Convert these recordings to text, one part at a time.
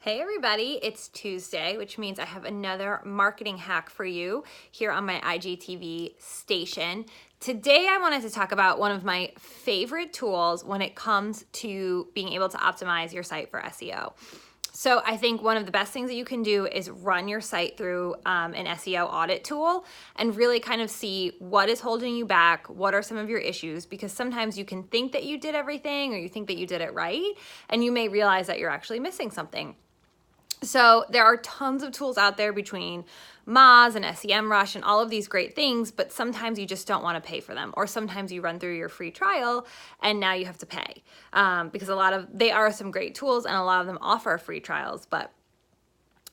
Hey everybody, it's Tuesday, which means I have another marketing hack for you here on my IGTV station. Today I wanted to talk about one of my favorite tools when it comes to being able to optimize your site for SEO. So I think one of the best things that you can do is run your site through an SEO audit tool and really kind of see what is holding you back, what are some of your issues, because sometimes you can think that you did everything or you think that you did it right, and you may realize that you're actually missing something. So there are tons of tools out there between Moz and SEMrush and all of these great things, but sometimes you just don't want to pay for them, or sometimes you run through your free trial and now you have to pay because they are some great tools and a lot of them offer free trials, but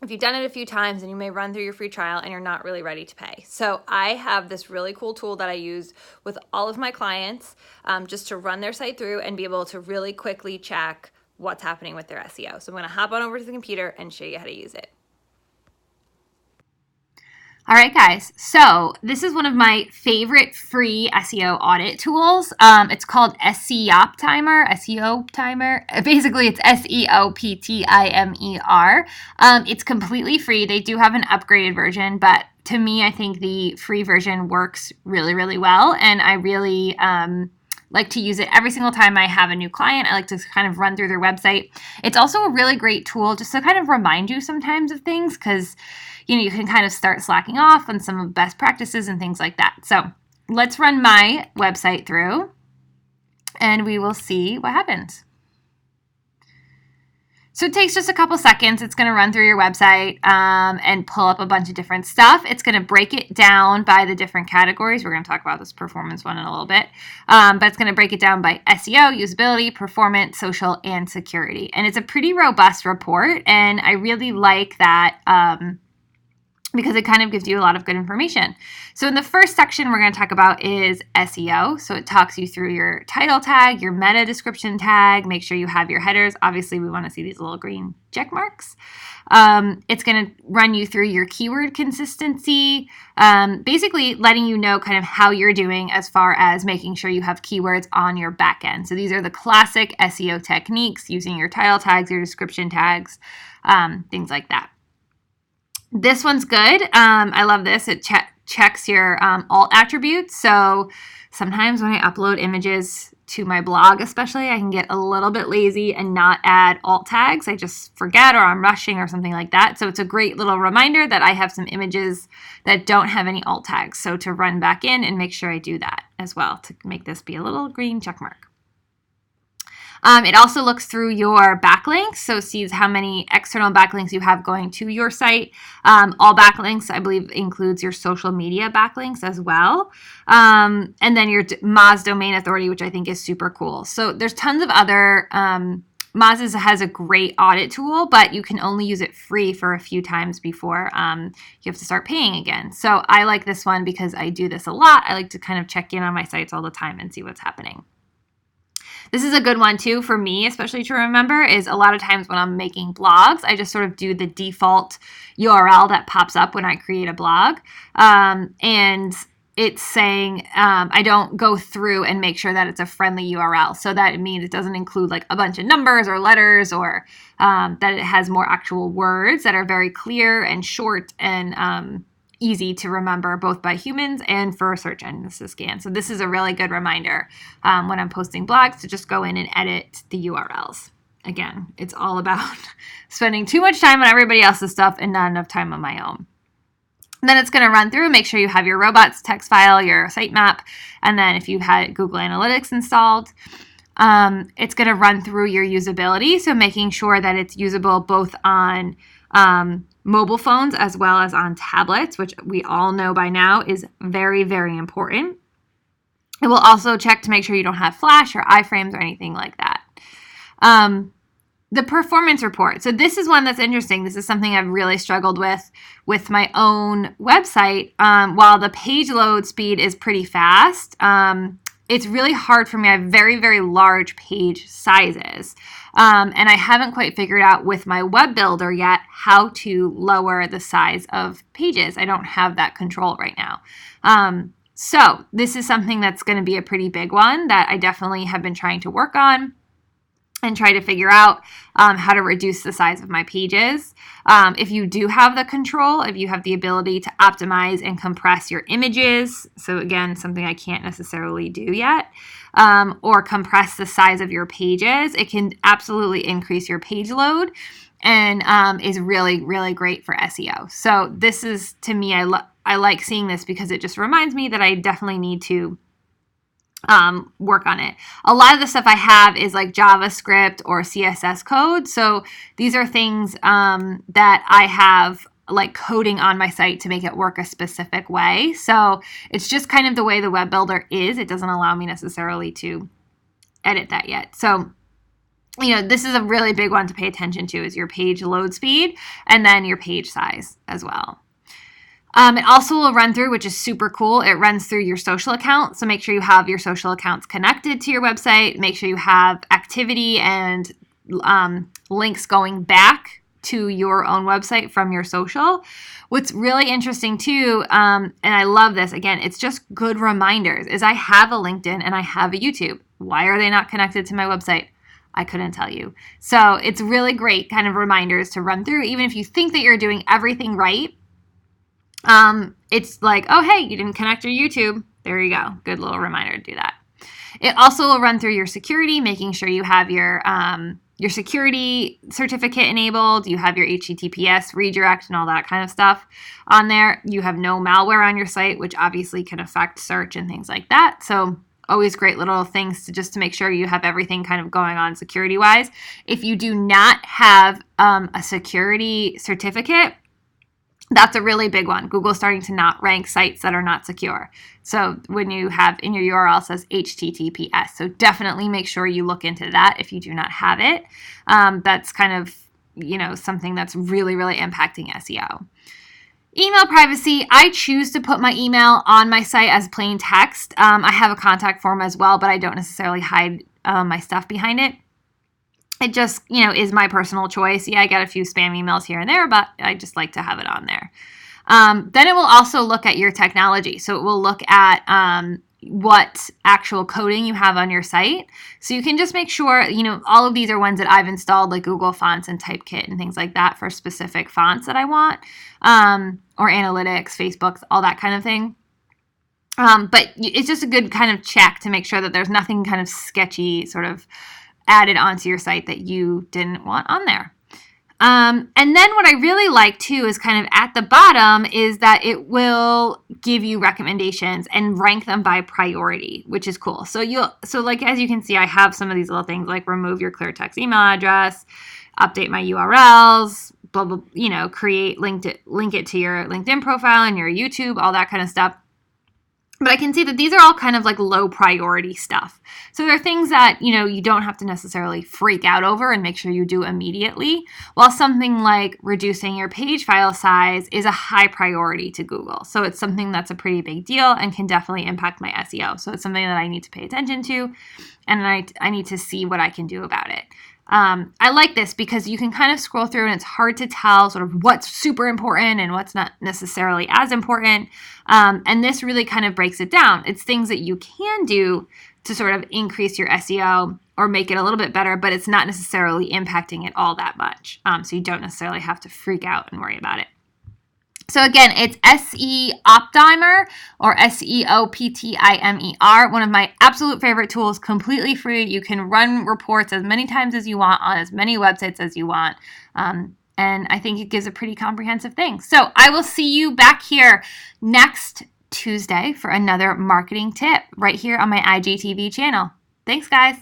if you've done it a few times, then you may run through your free trial and you're not really ready to pay. So I have this really cool tool that I use with all of my clients just to run their site through and be able to really quickly check what's happening with their SEO. So I'm going to hop on over to the computer and show you how to use it. All right, guys. So this is one of my favorite free SEO audit tools. It's called Seo Timer. Seo Timer. Basically, it's SEOPTIMER. It's completely free. They do have an upgraded version, but to me, I think the free version works really, really well, and I really like to use it every single time I have a new client. I like to kind of run through their website. It's also a really great tool just to kind of remind you sometimes of things because, you can kind of start slacking off on some of best practices and things like that. So let's run my website through and we will see what happens. So it takes just a couple seconds. It's going to run through your website and pull up a bunch of different stuff. It's going to break it down by the different categories. We're going to talk about this performance one in a little bit. But it's going to break it down by SEO, usability, performance, social, and security. And it's a pretty robust report. And I really like that because it kind of gives you a lot of good information. So in the first section we're going to talk about is SEO. So it talks you through your title tag, your meta description tag, make sure you have your headers. Obviously, we want to see these little green check marks. It's going to run you through your keyword consistency, basically letting you know kind of how you're doing as far as making sure you have keywords on your back end. So these are the classic SEO techniques, using your title tags, your description tags, things like that. This one's good. I love this. It checks your alt attributes. So sometimes when I upload images to my blog especially, I can get a little bit lazy and not add alt tags. I just forget or I'm rushing or something like that. So it's a great little reminder that I have some images that don't have any alt tags. So to run back in and make sure I do that as well to make this be a little green check mark. It also looks through your backlinks, so it sees how many external backlinks you have going to your site. All backlinks, I believe, includes your social media backlinks as well. And then your Moz domain authority, which I think is super cool. So there's tons of other, Moz has a great audit tool, but you can only use it free for a few times before you have to start paying again. So I like this one because I do this a lot. I like to kind of check in on my sites all the time and see what's happening. This is a good one too for me, especially to remember, is a lot of times when I'm making blogs, I just sort of do the default URL that pops up when I create a blog. And it's saying I don't go through and make sure that it's a friendly URL. So that means it doesn't include like a bunch of numbers or letters or that it has more actual words that are very clear and short and easy to remember both by humans and for search engines to scan. So this is a really good reminder when I'm posting blogs to just go in and edit the URLs. Again, it's all about spending too much time on everybody else's stuff and not enough time on my own. And then it's going to run through, make sure you have your robots text file, your sitemap, and then if you had Google Analytics installed, it's going to run through your usability. So making sure that it's usable both on mobile phones as well as on tablets, which we all know by now is very, very important. It will also check to make sure you don't have flash or iframes or anything like that. The performance report. So this is one that's interesting. This is something I've really struggled with my own website. While the page load speed is pretty fast, it's really hard for me. I have very, very large page sizes. And I haven't quite figured out with my web builder yet how to lower the size of pages. I don't have that control right now. So this is something that's going to be a pretty big one that I definitely have been trying to work on. and try to figure out how to reduce the size of my pages. If you do have the control, if you have the ability to optimize and compress your images, so again, something I can't necessarily do yet, or compress the size of your pages, it can absolutely increase your page load and is really, really great for SEO. So this is, to me, I like seeing this because it just reminds me that I definitely need to work on it. A lot of the stuff I have is like JavaScript or CSS code. So these are things that I have like coding on my site to make it work a specific way. So it's just kind of the way the web builder is. It doesn't allow me necessarily to edit that yet. So, this is a really big one to pay attention to is your page load speed and then your page size as well. It also will run through, which is super cool. It runs through your social account. So make sure you have your social accounts connected to your website. Make sure you have activity and links going back to your own website from your social. What's really interesting too, and I love this, again, it's just good reminders, is I have a LinkedIn and I have a YouTube. Why are they not connected to my website? I couldn't tell you. So it's really great kind of reminders to run through, even if you think that you're doing everything right. It's like, oh, hey, you didn't connect your YouTube. There you go. Good little reminder to do that. It also will run through your security, making sure you have your security certificate enabled. You have your HTTPS redirect and all that kind of stuff on there. You have no malware on your site, which obviously can affect search and things like that. So always great little things to make sure you have everything kind of going on security wise. If you do not have a security certificate, that's a really big one. Google's starting to not rank sites that are not secure. So when you have in your URL says HTTPS, so definitely make sure you look into that if you do not have it. That's kind of, something that's really, really impacting SEO. Email privacy. I choose to put my email on my site as plain text. I have a contact form as well, but I don't necessarily hide my stuff behind it. It just, is my personal choice. Yeah, I get a few spam emails here and there, but I just like to have it on there. Then it will also look at your technology. So it will look at what actual coding you have on your site. So you can just make sure, all of these are ones that I've installed, like Google Fonts and Typekit and things like that for specific fonts that I want, or analytics, Facebook, all that kind of thing. But it's just a good kind of check to make sure that there's nothing kind of sketchy sort of added onto your site that you didn't want on there. And then what I really like too is kind of at the bottom is that it will give you recommendations and rank them by priority, which is cool. So like, as you can see, I have some of these little things like remove your clear text email address, update my URLs, blah, blah, link it to your LinkedIn profile and your YouTube, all that kind of stuff. But I can see that these are all kind of like low priority stuff. So there are things that, you don't have to necessarily freak out over and make sure you do immediately, while something like reducing your page file size is a high priority to Google. So it's something that's a pretty big deal and can definitely impact my SEO. So it's something that I need to pay attention to, and I need to see what I can do about it. I like this because you can kind of scroll through and it's hard to tell sort of what's super important and what's not necessarily as important. And this really kind of breaks it down. It's things that you can do to sort of increase your SEO or make it a little bit better, but it's not necessarily impacting it all that much. So you don't necessarily have to freak out and worry about it. So again, it's Seo Optimer or SEO one of my absolute favorite tools, completely free. You can run reports as many times as you want on as many websites as you want. And I think it gives a pretty comprehensive thing. So I will see you back here next Tuesday for another marketing tip right here on my IGTV channel. Thanks, guys.